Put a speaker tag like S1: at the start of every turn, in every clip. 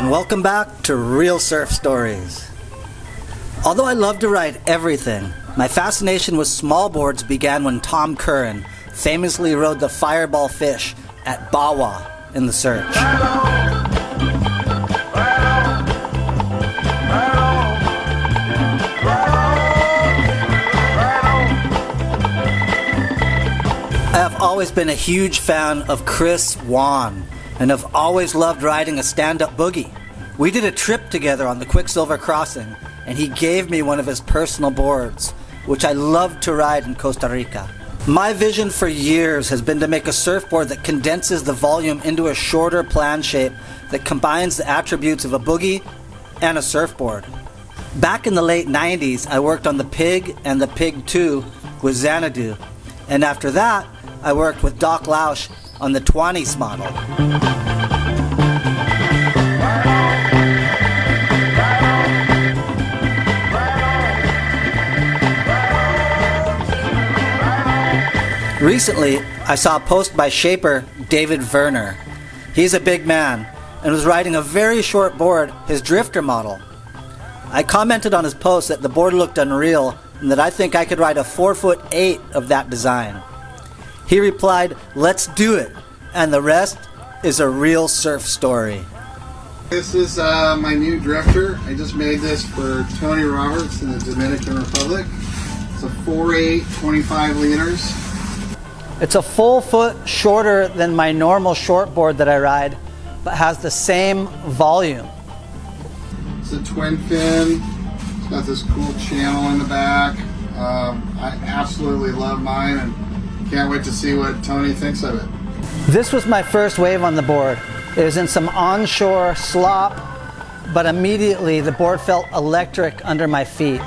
S1: and welcome back to Real Surf Stories. Although I love to ride everything, my fascination with small boards began when Tom Curren famously rode the Fireball Fish at Bawa in the Surge. I have always been a huge fan of Chris Wan and have always loved riding a stand-up boogie. We did a trip together on the Quicksilver Crossing and he gave me one of his personal boards, which I love to ride in Costa Rica. My vision for years has been to make a surfboard that condenses the volume into a shorter plan shape that combines the attributes of a boogie and a surfboard. Back in the late 90s, I worked on the Pig and the Pig 2 with Xanadu, and after that, I worked with Doc Lausch on the 20s model. Recently, I saw a post by shaper David Vernor. He's a big man and was riding a very short board, his drifter model. I commented on his post that the board looked unreal and that I think I could ride a 4'8" of that design. He replied, "Let's do it," and the rest is a real surf story.
S2: This is my new drifter. I just made this for Tony Roberts in the Dominican Republic. It's a 4'8", 25 liters.
S1: It's a full foot shorter than my normal shortboard that I ride, but has the same volume.
S2: It's a twin fin. It's got this cool channel in the back. I absolutely love mine and can't wait to see what Tony thinks of it.
S1: This was my first wave on the board. It was in some onshore slop, but immediately the board felt electric under my feet.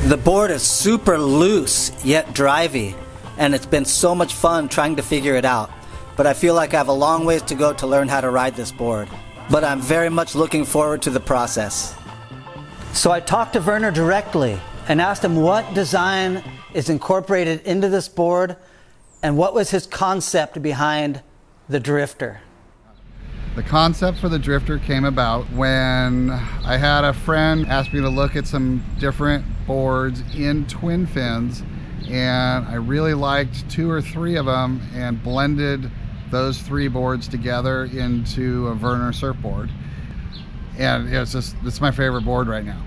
S1: The board is super loose yet drivey, and it's been so much fun trying to figure it out. But I feel like I have a long ways to go to learn how to ride this board. But I'm very much looking forward to the process. So I talked to Vernor directly and asked him what design is incorporated into this board and what was his concept behind the drifter.
S2: The concept for the drifter came about when I had a friend ask me to look at some different boards in twin fins, and I really liked 2 or 3 of them and blended those 3 boards together into a Vernor surfboard. And it's my favorite board right now.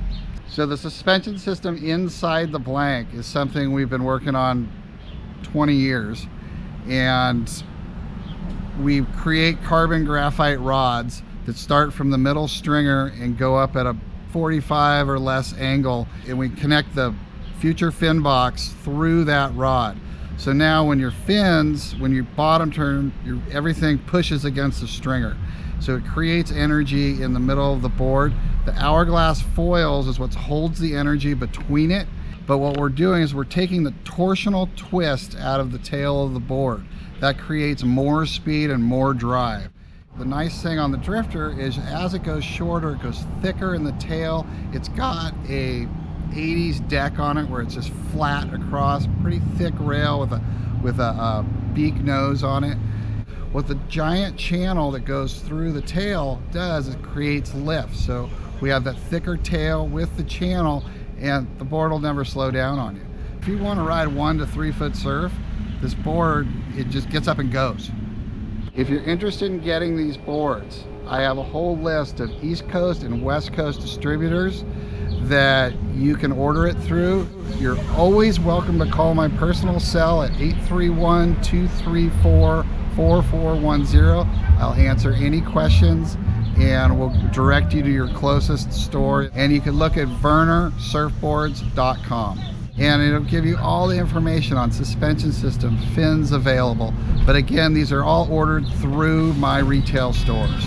S2: So the suspension system inside the blank is something we've been working on 20 years, and we create carbon graphite rods that start from the middle stringer and go up at a 45 or less angle, and we connect the future fin box through that rod. So now when your fins, when you bottom turn, everything pushes against the stringer. So it creates energy in the middle of the board. The hourglass foils is what holds the energy between it. But what we're doing is we're taking the torsional twist out of the tail of the board. That creates more speed and more drive. The nice thing on the drifter is as it goes shorter, it goes thicker in the tail. It's got a 80s deck on it where it's just flat across, pretty thick rail with a beak nose on it. What the giant channel that goes through the tail does is it creates lift. So we have that thicker tail with the channel, and the board will never slow down on you. If you want to ride 1 to 3 foot surf, this board, it just gets up and goes. If you're interested in getting these boards, I have a whole list of East Coast and West Coast distributors that you can order it through. You're always welcome to call my personal cell at 831-234-4410. I'll answer any questions and we'll direct you to your closest store. And you can look at VernorSurfboards.com. And it'll give you all the information on suspension system, fins available. But again, these are all ordered through my retail stores.